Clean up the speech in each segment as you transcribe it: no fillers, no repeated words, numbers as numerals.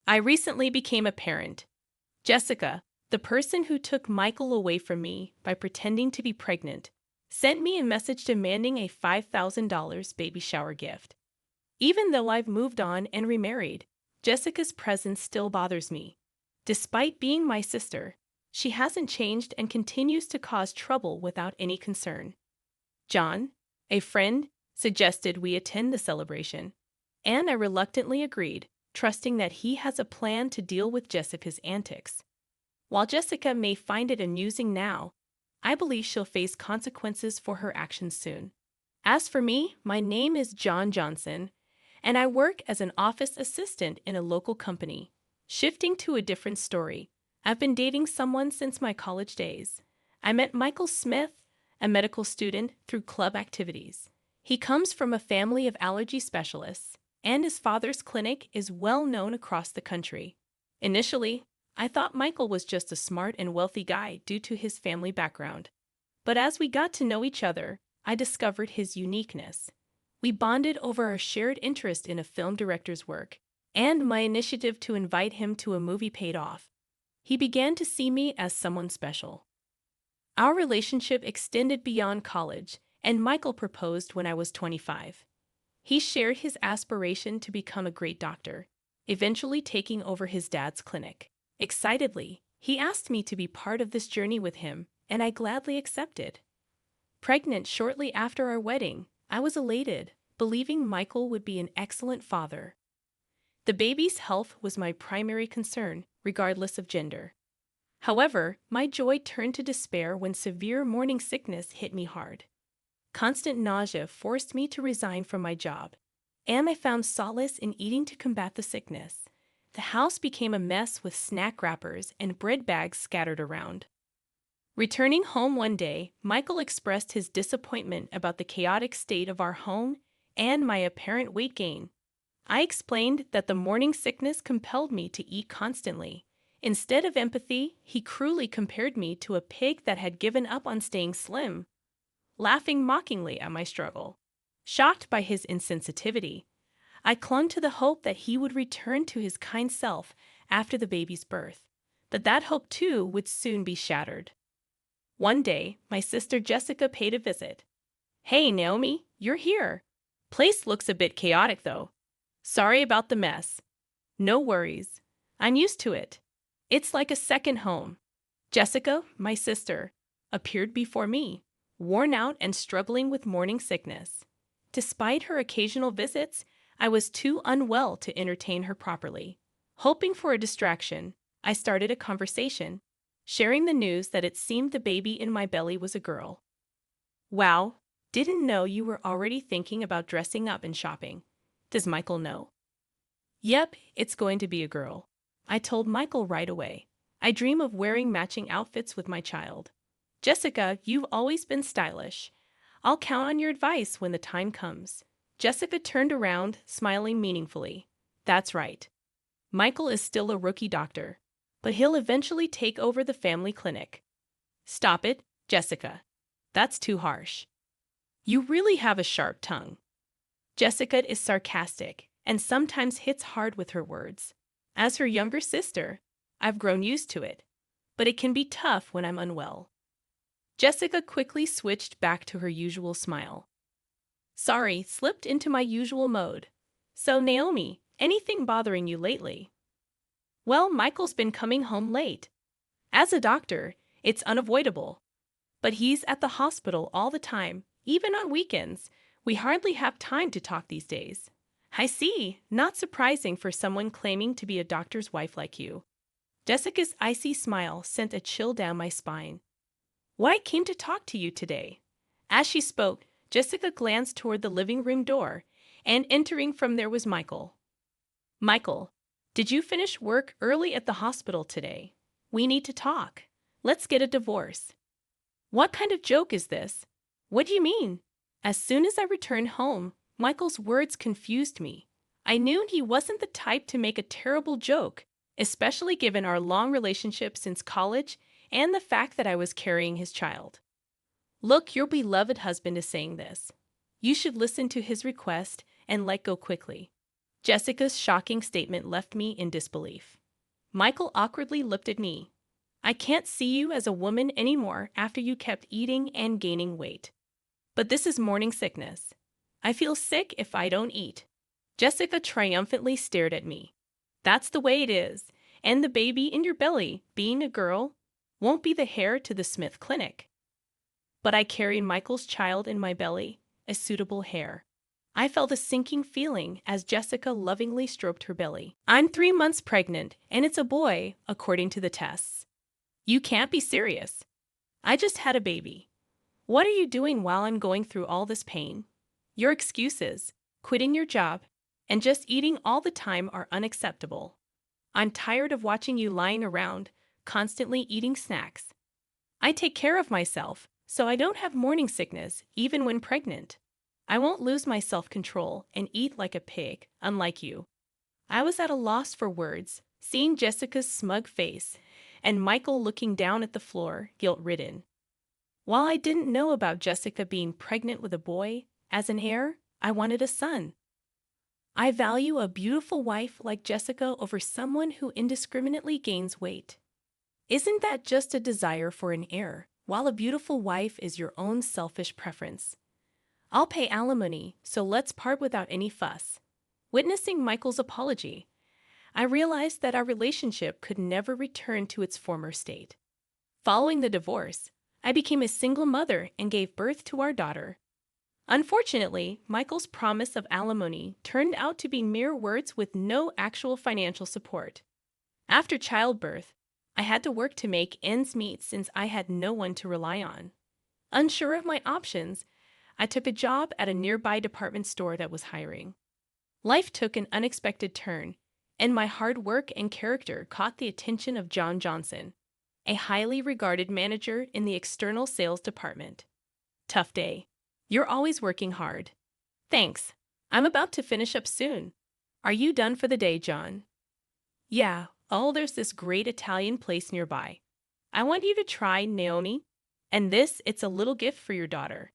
I recently became a parent. Jessica, the person who took Michael away from me by pretending to be pregnant, sent me a message demanding a $5,000 baby shower gift. Even though I've moved on and remarried, Jessica's presence still bothers me. Despite being my sister, she hasn't changed and continues to cause trouble without any concern. John, a friend, suggested we attend the celebration, and I reluctantly agreed, trusting that he has a plan to deal with Jessica's antics. While Jessica may find it amusing now, I believe she'll face consequences for her actions soon. As for me, my name is John Johnson, and I work as an office assistant in a local company. Shifting to a different story, I've been dating someone since my college days. I met Michael Smith, a medical student, through club activities. He comes from a family of allergy specialists, and his father's clinic is well known across the country. Initially, I thought Michael was just a smart and wealthy guy due to his family background. But as we got to know each other, I discovered his uniqueness. We bonded over our shared interest in a film director's work, and my initiative to invite him to a movie paid off. He began to see me as someone special. Our relationship extended beyond college, and Michael proposed when I was 25. He shared his aspiration to become a great doctor, eventually taking over his dad's clinic. Excitedly, he asked me to be part of this journey with him, and I gladly accepted. Pregnant shortly after our wedding, I was elated, believing Michael would be an excellent father. The baby's health was my primary concern, regardless of gender. However, my joy turned to despair when severe morning sickness hit me hard. Constant nausea forced me to resign from my job, and I found solace in eating to combat the sickness. The house became a mess with snack wrappers and bread bags scattered around. Returning home one day, Michael expressed his disappointment about the chaotic state of our home and my apparent weight gain. I explained that the morning sickness compelled me to eat constantly. Instead of empathy, he cruelly compared me to a pig that had given up on staying slim, laughing mockingly at my struggle. Shocked by his insensitivity, I clung to the hope that he would return to his kind self after the baby's birth, but that hope too would soon be shattered. One day, my sister Jessica paid a visit. "Hey, Naomi, you're here. Place looks a bit chaotic though. Sorry about the mess." "No worries. I'm used to it. It's like a second home." Jessica, my sister, appeared before me, worn out and struggling with morning sickness. Despite her occasional visits, I was too unwell to entertain her properly. Hoping for a distraction, I started a conversation, sharing the news that it seemed the baby in my belly was a girl. "Wow, didn't know you were already thinking about dressing up and shopping. Does Michael know?" "Yep, it's going to be a girl." I told Michael right away. "I dream of wearing matching outfits with my child." "Jessica, you've always been stylish. I'll count on your advice when the time comes." Jessica turned around, smiling meaningfully. "That's right. Michael is still a rookie doctor, but he'll eventually take over the family clinic." "Stop it, Jessica. That's too harsh. You really have a sharp tongue." Jessica is sarcastic and sometimes hits hard with her words. As her younger sister, I've grown used to it, but it can be tough when I'm unwell. Jessica quickly switched back to her usual smile. "Sorry, slipped into my usual mode. So, Naomi, anything bothering you lately?" "Well, Michael's been coming home late. As a doctor, it's unavoidable. But he's at the hospital all the time, even on weekends. We hardly have time to talk these days." "I see. Not surprising for someone claiming to be a doctor's wife like you." Jessica's icy smile sent a chill down my spine. "Well, I came to talk to you today." As she spoke, Jessica glanced toward the living room door, and entering from there was Michael. "Michael, did you finish work early at the hospital today? We need to talk. Let's get a divorce." "What kind of joke is this? What do you mean?" As soon as I returned home, Michael's words confused me. I knew he wasn't the type to make a terrible joke, especially given our long relationship since college and the fact that I was carrying his child. "Look, your beloved husband is saying this. You should listen to his request and let go quickly." Jessica's shocking statement left me in disbelief. Michael awkwardly looked at me. I can't see you as a woman anymore after you kept eating and gaining weight. But this is morning sickness. I feel sick if I don't eat. Jessica triumphantly stared at me. That's the way it is. And the baby in your belly, being a girl, won't be the heir to the Smith Clinic. But I carried Michael's child in my belly, a suitable heir. I felt a sinking feeling as Jessica lovingly stroked her belly. I'm 3 months pregnant, and it's a boy, according to the tests. You can't be serious. I just had a baby. What are you doing while I'm going through all this pain? Your excuses, quitting your job, and just eating all the time are unacceptable. I'm tired of watching you lying around, constantly eating snacks. I take care of myself, so I don't have morning sickness, even when pregnant. I won't lose my self-control and eat like a pig, unlike you. I was at a loss for words, seeing Jessica's smug face, and Michael looking down at the floor, guilt-ridden. While I didn't know about Jessica being pregnant with a boy, as an heir, I wanted a son. I value a beautiful wife like Jessica over someone who indiscriminately gains weight. Isn't that just a desire for an heir, while a beautiful wife is your own selfish preference? I'll pay alimony, so let's part without any fuss. Witnessing Michael's apology, I realized that our relationship could never return to its former state. Following the divorce, I became a single mother and gave birth to our daughter. Unfortunately, Michael's promise of alimony turned out to be mere words with no actual financial support. After childbirth, I had to work to make ends meet since I had no one to rely on. Unsure of my options, I took a job at a nearby department store that was hiring. Life took an unexpected turn, and my hard work and character caught the attention of John Johnson, a highly regarded manager in the external sales department. Tough day. You're always working hard. Thanks. I'm about to finish up soon. Are you done for the day, John? Yeah. Oh, there's this great Italian place nearby. I want you to try, Naomi. And it's a little gift for your daughter.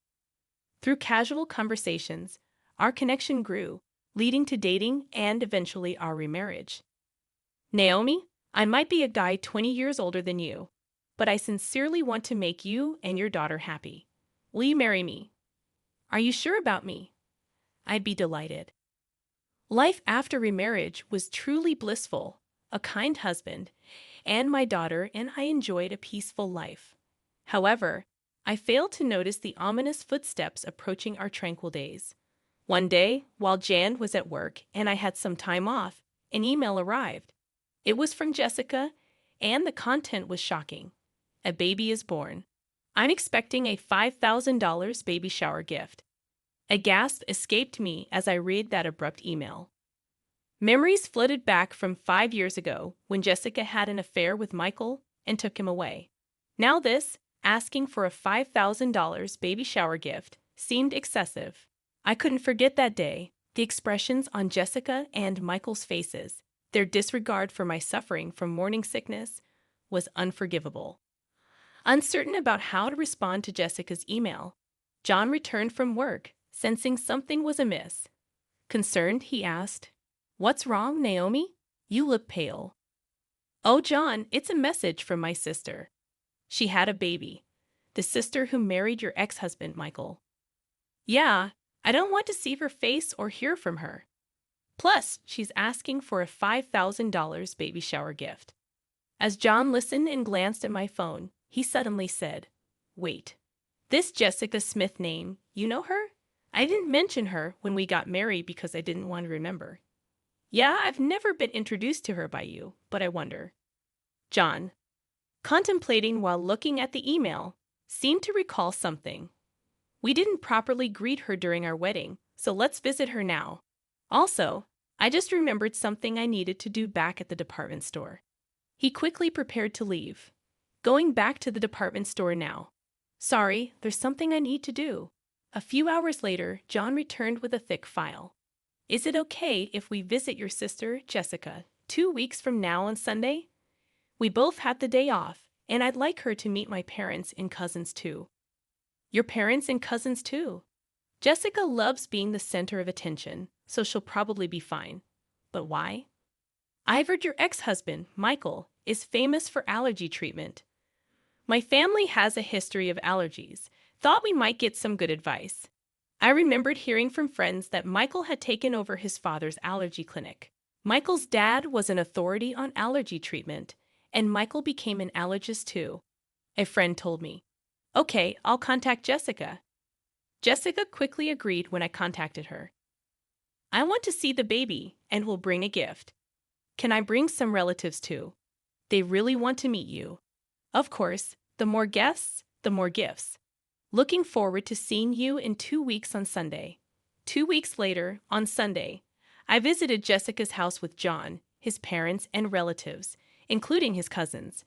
Through casual conversations, our connection grew, leading to dating and eventually our remarriage. Naomi, I might be a guy 20 years older than you, but I sincerely want to make you and your daughter happy. Will you marry me? Are you sure about me? I'd be delighted. Life after remarriage was truly blissful, a kind husband, and my daughter and I enjoyed a peaceful life. However, I failed to notice the ominous footsteps approaching our tranquil days. One day, while Jan was at work and I had some time off, an email arrived. It was from Jessica, and the content was shocking. A baby is born. I'm expecting a $5,000 baby shower gift. A gasp escaped me as I read that abrupt email. Memories flooded back from 5 years ago when Jessica had an affair with Michael and took him away. Now asking for a $5,000 baby shower gift, seemed excessive. I couldn't forget that day, the expressions on Jessica and Michael's faces, their disregard for my suffering from morning sickness, was unforgivable. Uncertain about how to respond to Jessica's email, John returned from work, sensing something was amiss. Concerned, he asked, "What's wrong, Naomi? You look pale." "Oh, John, it's a message from my sister. She had a baby. The sister who married your ex-husband, Michael." "Yeah, I don't want to see her face or hear from her. Plus, she's asking for a $5,000 baby shower gift." As John listened and glanced at my phone, he suddenly said, "Wait. This Jessica Smith name, you know her? I didn't mention her when we got married because I didn't want to remember." "Yeah, I've never been introduced to her by you, but I wonder." John, contemplating while looking at the email, seemed to recall something. "We didn't properly greet her during our wedding, so let's visit her now. Also, I just remembered something I needed to do back at the department store." He quickly prepared to leave. "Going back to the department store now. Sorry, there's something I need to do." A few hours later, John returned with a thick file. "Is it okay if we visit your sister, Jessica, 2 weeks from now on Sunday? We both had the day off, and I'd like her to meet my parents and cousins too." "Your parents and cousins too?" "Jessica loves being the center of attention, so she'll probably be fine. But why? I've heard your ex-husband, Michael, is famous for allergy treatment. My family has a history of allergies. Thought we might get some good advice. I remembered hearing from friends that Michael had taken over his father's allergy clinic. Michael's dad was an authority on allergy treatment, and Michael became an allergist too. A friend told me. Okay, I'll contact Jessica. Jessica quickly agreed when I contacted her. I want to see the baby and will bring a gift. Can I bring some relatives too? They really want to meet you. Of course, the more guests, the more gifts. Looking forward to seeing you in 2 weeks on Sunday. 2 weeks later, on Sunday, I visited Jessica's house with John, his parents, and relatives, including his cousins,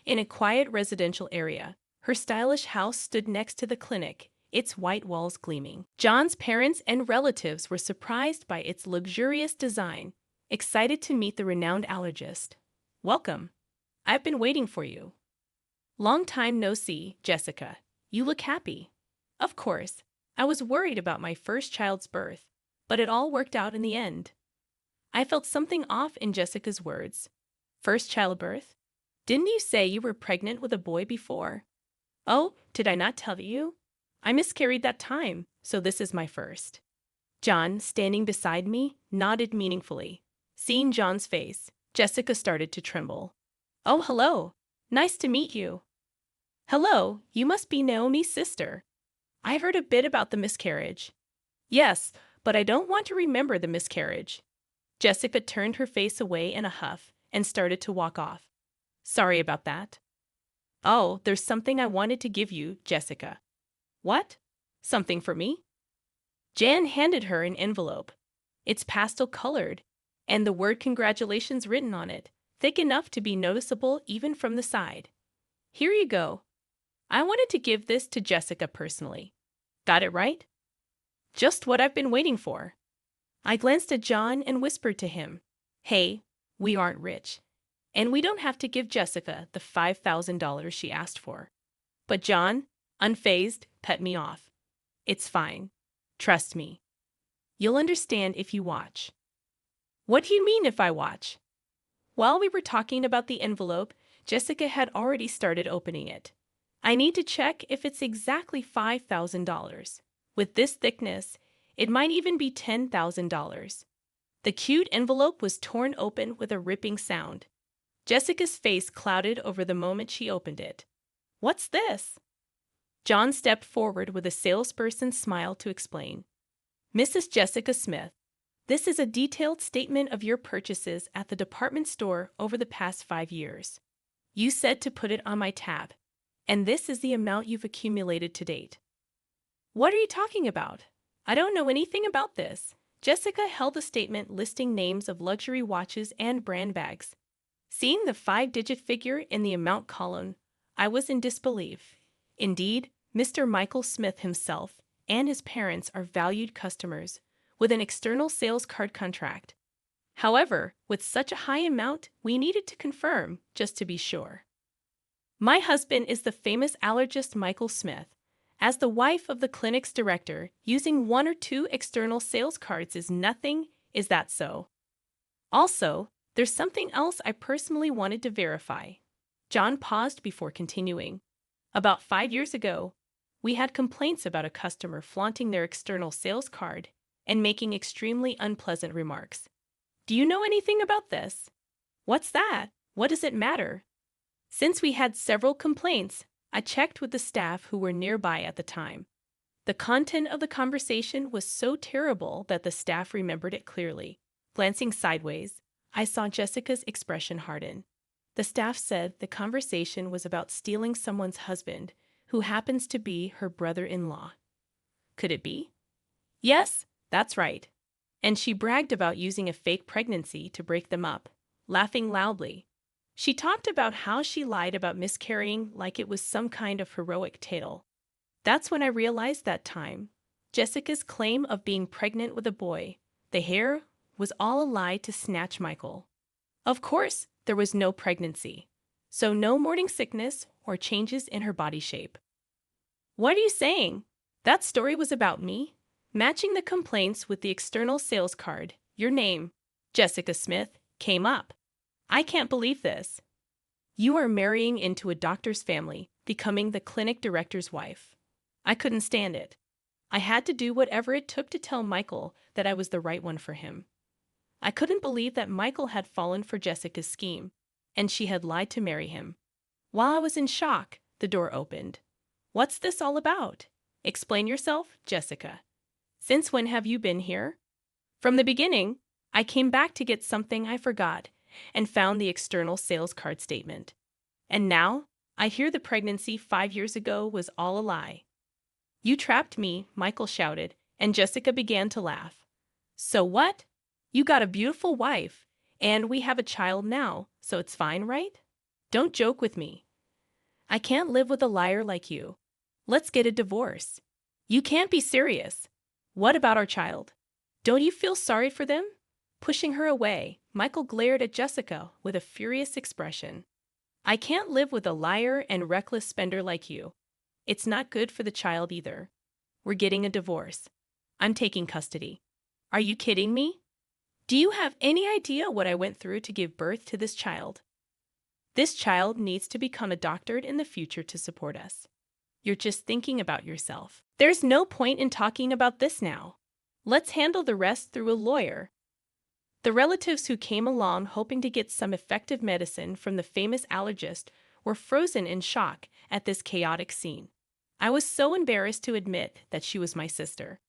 in a quiet residential area. Her stylish house stood next to the clinic, its white walls gleaming. John's parents and relatives were surprised by its luxurious design, excited to meet the renowned allergist. Welcome. I've been waiting for you. Long time no see, Jessica. You look happy. Of course, I was worried about my first child's birth, but it all worked out in the end. I felt something off in Jessica's words. First childbirth? Didn't you say you were pregnant with a boy before? Oh, did I not tell you? I miscarried that time, so this is my first. John, standing beside me, nodded meaningfully. Seeing John's face, Jessica started to tremble. Oh, hello. Nice to meet you. Hello, you must be Naomi's sister. I've heard a bit about the miscarriage. Yes, but I don't want to remember the miscarriage. Jessica turned her face away in a huff and started to walk off. Sorry about that. Oh, there's something I wanted to give you, Jessica. What? Something for me? Jan handed her an envelope. It's pastel-colored, and the word congratulations written on it, thick enough to be noticeable even from the side. Here you go. I wanted to give this to Jessica personally. Got it right? Just what I've been waiting for. I glanced at John and whispered to him, Hey, we aren't rich, and we don't have to give Jessica the $5,000 she asked for. But John, unfazed, pet me off. It's fine. Trust me. You'll understand if you watch. What do you mean if I watch? While we were talking about the envelope, Jessica had already started opening it. I need to check if it's exactly $5,000. With this thickness, it might even be $10,000. The cute envelope was torn open with a ripping sound. Jessica's face clouded over the moment she opened it. What's this? John stepped forward with a salesperson's smile to explain. Mrs. Jessica Smith, this is a detailed statement of your purchases at the department store over the past 5 years. You said to put it on my tab, and this is the amount you've accumulated to date. What are you talking about? I don't know anything about this. Jessica held the statement listing names of luxury watches and brand bags. Seeing the 5-digit figure in the amount column, I was in disbelief. Indeed, Mr. Michael Smith himself and his parents are valued customers with an external sales card contract. However, with such a high amount, we needed to confirm just to be sure. My husband is the famous allergist Michael Smith. As the wife of the clinic's director, using 1 or 2 external sales cards is nothing, is that so? Also, there's something else I personally wanted to verify. John paused before continuing. About 5 years ago, we had complaints about a customer flaunting their external sales card and making extremely unpleasant remarks. Do you know anything about this? What's that? What does it matter? Since we had several complaints, I checked with the staff who were nearby at the time. The content of the conversation was so terrible that the staff remembered it clearly. Glancing sideways, I saw Jessica's expression harden. The staff said the conversation was about stealing someone's husband, who happens to be her brother-in-law. Could it be? Yes, that's right. And she bragged about using a fake pregnancy to break them up, laughing loudly. She talked about how she lied about miscarrying like it was some kind of heroic tale. That's when I realized that time. Jessica's claim of being pregnant with a boy, the hair, was all a lie to snatch Michael. Of course, there was no pregnancy, so no morning sickness or changes in her body shape. What are you saying? That story was about me? Matching the complaints with the external sales card, your name, Jessica Smith, came up. I can't believe this. You are marrying into a doctor's family, becoming the clinic director's wife. I couldn't stand it. I had to do whatever it took to tell Michael that I was the right one for him. I couldn't believe that Michael had fallen for Jessica's scheme, and she had lied to marry him. While I was in shock, the door opened. What's this all about? Explain yourself, Jessica. Since when have you been here? From the beginning, I came back to get something I forgot and found the external sales card statement. And now, I hear the pregnancy 5 years ago was all a lie. You trapped me, Michael shouted, and Jessica began to laugh. So what? You got a beautiful wife, and we have a child now, so it's fine, right? Don't joke with me. I can't live with a liar like you. Let's get a divorce. You can't be serious. What about our child? Don't you feel sorry for them? Pushing her away, Michael glared at Jessica with a furious expression. I can't live with a liar and reckless spender like you. It's not good for the child either. We're getting a divorce. I'm taking custody. Are you kidding me? Do you have any idea what I went through to give birth to this child? This child needs to become a doctor in the future to support us. You're just thinking about yourself. There's no point in talking about this now. Let's handle the rest through a lawyer. The relatives who came along hoping to get some effective medicine from the famous allergist were frozen in shock at this chaotic scene. I was so embarrassed to admit that she was my sister.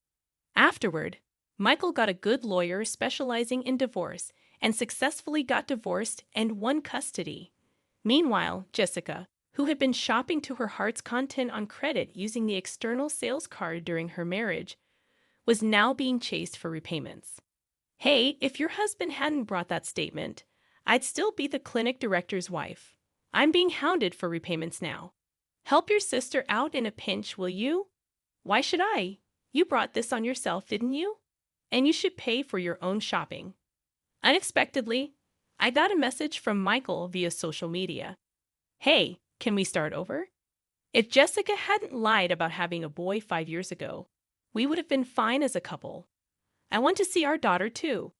Afterward, Michael got a good lawyer specializing in divorce and successfully got divorced and won custody. Meanwhile, Jessica, who had been shopping to her heart's content on credit using the external sales card during her marriage, was now being chased for repayments. Hey, if your husband hadn't brought that statement, I'd still be the clinic director's wife. I'm being hounded for repayments now. Help your sister out in a pinch, will you? Why should I? You brought this on yourself, didn't you? And you should pay for your own shopping. Unexpectedly, I got a message from Michael via social media. Hey, can we start over? If Jessica hadn't lied about having a boy 5 years ago, we would have been fine as a couple. I want to see our daughter too.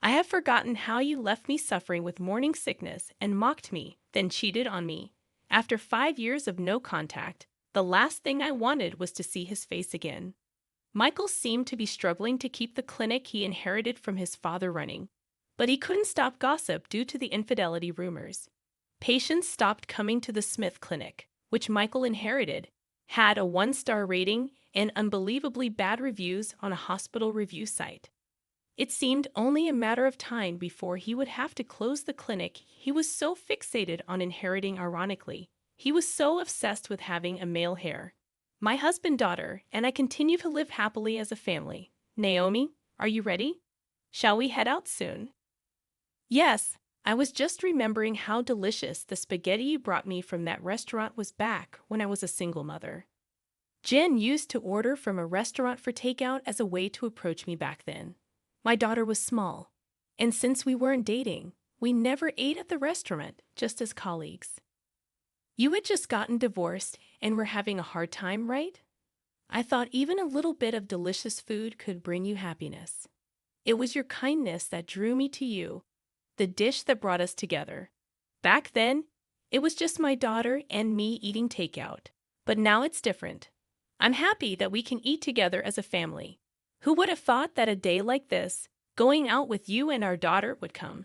I have forgotten how you left me suffering with morning sickness and mocked me, then cheated on me. After 5 years of no contact, the last thing I wanted was to see his face again. Michael seemed to be struggling to keep the clinic he inherited from his father running, but he couldn't stop gossip due to the infidelity rumors. Patients stopped coming to the Smith Clinic, which Michael inherited, had a 1-star rating, and unbelievably bad reviews on a hospital review site. It seemed only a matter of time before he would have to close the clinic. He was so fixated on inheriting ironically. He was so obsessed with having a male heir. My husband, daughter, and I continue to live happily as a family. Naomi, are you ready? Shall we head out soon? Yes, I was just remembering how delicious the spaghetti you brought me from that restaurant was back when I was a single mother. Jen used to order from a restaurant for takeout as a way to approach me back then. My daughter was small, and since we weren't dating, we never ate at the restaurant, just as colleagues. You had just gotten divorced and were having a hard time, right? I thought even a little bit of delicious food could bring you happiness. It was your kindness that drew me to you, the dish that brought us together. Back then, it was just my daughter and me eating takeout, but now it's different. I'm happy that we can eat together as a family. Who would have thought that a day like this, going out with you and our daughter, would come?